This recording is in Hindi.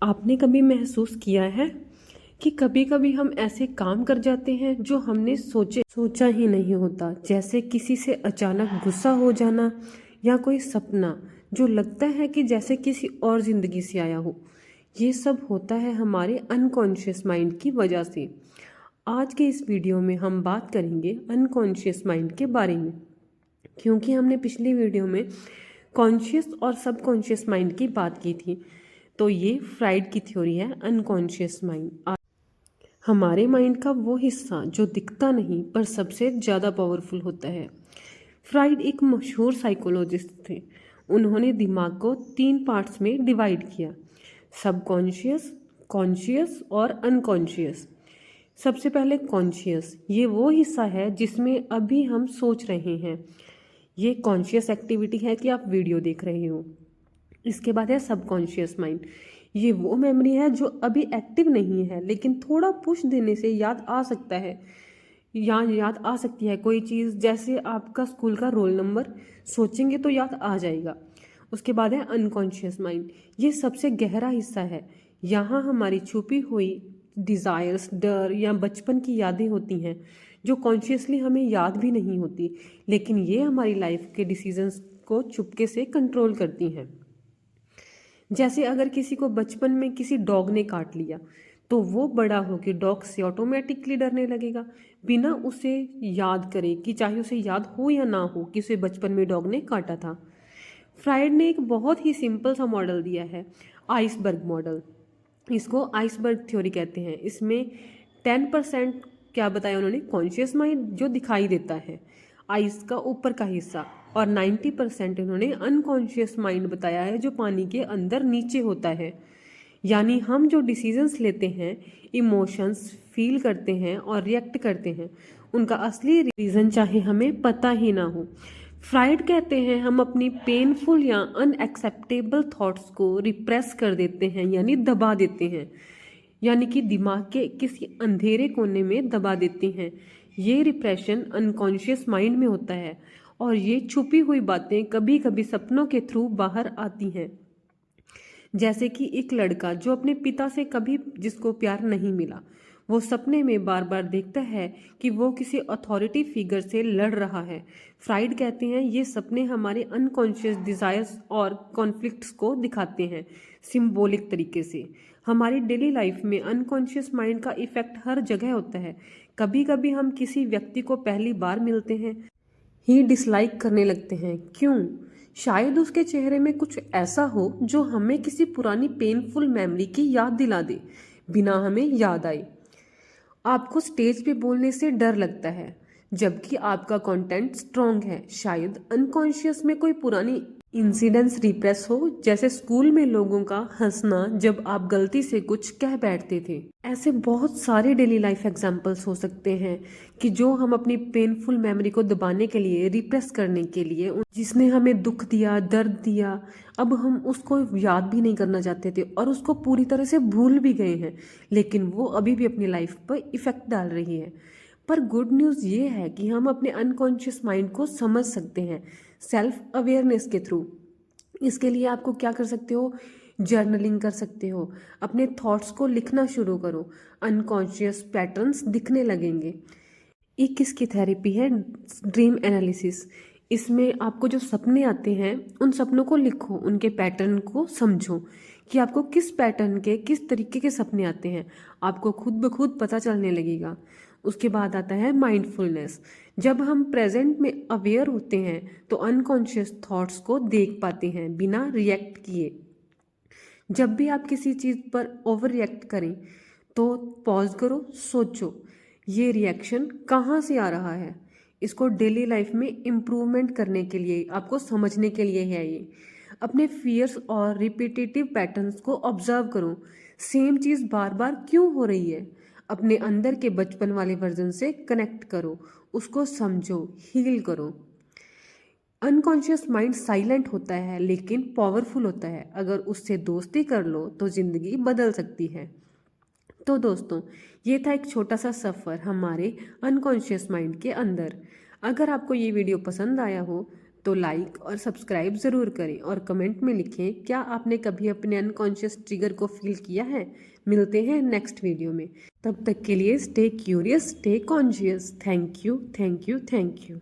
आपने कभी महसूस किया है कि कभी कभी हम ऐसे काम कर जाते हैं जो हमने सोचा ही नहीं होता, जैसे किसी से अचानक गुस्सा हो जाना या कोई सपना जो लगता है कि जैसे किसी और ज़िंदगी से आया हो। ये सब होता है हमारे अनकॉन्शियस माइंड की वजह से। आज के इस वीडियो में हम बात करेंगे अनकॉन्शियस माइंड के बारे में, क्योंकि हमने पिछली वीडियो में कॉन्शियस और सबकॉन्शियस माइंड की बात की थी। तो ये फ्राइड की थ्योरी है अनकॉन्शियस माइंड। हमारे माइंड का वो हिस्सा जो दिखता नहीं पर सबसे ज़्यादा पावरफुल होता है। फ्राइड एक मशहूर साइकोलॉजिस्ट थे। उन्होंने दिमाग को 3 पार्ट्स में डिवाइड किया: सबकॉन्शियस, कॉन्शियस और अनकॉन्शियस। सबसे पहले कॉन्शियस, ये वो हिस्सा है जिसमें अभी हम सोच रहे हैं। ये कॉन्शियस एक्टिविटी है कि आप वीडियो देख रहे हो। इसके बाद है सबकॉन्शियस माइंड। ये वो मेमोरी है जो अभी एक्टिव नहीं है लेकिन थोड़ा पुश देने से याद आ सकता है, या याद आ सकती है कोई चीज़, जैसे आपका स्कूल का रोल नंबर, सोचेंगे तो याद आ जाएगा। उसके बाद है अनकॉन्शियस माइंड। ये सबसे गहरा हिस्सा है। यहाँ हमारी छुपी हुई डिज़ायर्स, डर या बचपन की यादें होती हैं जो कॉन्शियसली हमें याद भी नहीं होती, लेकिन ये हमारी लाइफ के डिसीजंस को चुपके से कंट्रोल करती हैं। जैसे अगर किसी को बचपन में किसी डॉग ने काट लिया तो वो बड़ा होकर डॉग से ऑटोमेटिकली डरने लगेगा, बिना उसे याद करे कि चाहे उसे याद हो या ना हो कि उसे बचपन में डॉग ने काटा था। फ्राइड ने एक बहुत ही सिंपल सा मॉडल दिया है, आइसबर्ग मॉडल। इसको आइसबर्ग थ्योरी कहते हैं। इसमें 10% क्या बताया उन्होंने, कॉन्शियस माइंड जो दिखाई देता है, आइस का ऊपर का हिस्सा, और 90% उन्होंने अनकॉन्शियस माइंड बताया है जो पानी के अंदर नीचे होता है। यानी हम जो डिसीजंस लेते हैं, इमोशंस फील करते हैं और रिएक्ट करते हैं, उनका असली रीज़न चाहे हमें पता ही ना हो। फ्राइड कहते हैं हम अपनी पेनफुल या अनएक्सेप्टेबल थॉट्स को रिप्रेस कर देते हैं, यानी दबा देते हैं, यानी कि दिमाग के किसी अंधेरे कोने में दबा देते हैं। ये रिप्रेशन अनकॉन्शियस माइंड में होता है और ये छुपी हुई बातें कभी कभी सपनों के थ्रू बाहर आती हैं। जैसे कि एक लड़का जो अपने पिता से कभी जिसको प्यार नहीं मिला, वो सपने में बार बार देखता है कि वो किसी अथॉरिटी फिगर से लड़ रहा है। फ्राइड कहते हैं ये सपने हमारे अनकॉन्शियस डिजायर्स और कॉन्फ्लिक्ट्स को दिखाते हैं सिंबॉलिक तरीके से। हमारी डेली लाइफ में अनकॉन्शियस माइंड का इफेक्ट हर जगह होता है। कभी कभी हम किसी व्यक्ति को पहली बार मिलते हैं ही डिसलाइक करने लगते हैं। क्यों? शायद उसके चेहरे में कुछ ऐसा हो जो हमें किसी पुरानी पेनफुल मेमोरी की याद दिला दे, बिना हमें याद आए। आपको स्टेज पे बोलने से डर लगता है जबकि आपका कंटेंट स्ट्रॉन्ग है। शायद अनकॉन्शियस में कोई पुरानी इंसिडेंट्स रिप्रेस हो, जैसे स्कूल में लोगों का हंसना जब आप गलती से कुछ कह बैठते थे। ऐसे बहुत सारे डेली लाइफ एग्जांपल्स हो सकते हैं कि जो हम अपनी पेनफुल मेमोरी को दबाने के लिए, रिप्रेस करने के लिए, जिसने हमें दुख दिया, दर्द दिया, अब हम उसको याद भी नहीं करना चाहते थे और उसको पूरी तरह से भूल भी गए हैं, लेकिन वो अभी भी अपनी लाइफ पर इफेक्ट डाल रही है। पर गुड न्यूज़ ये है कि हम अपने अनकॉन्शियस माइंड को समझ सकते हैं सेल्फ अवेयरनेस के थ्रू। इसके लिए आपको क्या कर सकते हो, जर्नलिंग कर सकते हो, अपने थॉट्स को लिखना शुरू करो, अनकॉन्शियस पैटर्न्स दिखने लगेंगे। एक इसकी थेरेपी है ड्रीम एनालिसिस। इसमें आपको जो सपने आते हैं उन सपनों को लिखो, उनके पैटर्न को समझो कि आपको किस पैटर्न के, किस तरीके के सपने आते हैं, आपको खुद ब खुद पता चलने लगेगा। उसके बाद आता है माइंडफुलनेस। जब हम प्रेजेंट में अवेयर होते हैं तो अनकॉन्शियस थॉट्स को देख पाते हैं बिना रिएक्ट किए। जब भी आप किसी चीज़ पर ओवर रिएक्ट करें तो पॉज करो, सोचो ये रिएक्शन कहाँ से आ रहा है। इसको डेली लाइफ में इम्प्रूवमेंट करने के लिए, आपको समझने के लिए है ये। अपने फियर्स और रिपीटेटिव पैटर्न्स को ऑब्जर्व करो। सेम चीज़ बार बार क्यों हो रही है? अपने अंदर के बचपन वाले वर्जन से कनेक्ट करो, उसको समझो, हील करो। अनकॉन्शियस माइंड साइलेंट होता है लेकिन पावरफुल होता है। अगर उससे दोस्ती कर लो तो जिंदगी बदल सकती है। तो दोस्तों, ये था एक छोटा सा सफ़र हमारे अनकॉन्शियस माइंड के अंदर। अगर आपको ये वीडियो पसंद आया हो तो लाइक और सब्सक्राइब ज़रूर करें और कमेंट में लिखें क्या आपने कभी अपने अनकॉन्शियस ट्रिगर को फील किया है। मिलते हैं नेक्स्ट वीडियो में, तब तक के लिए stay curious, stay conscious. Thank you, thank you, thank you.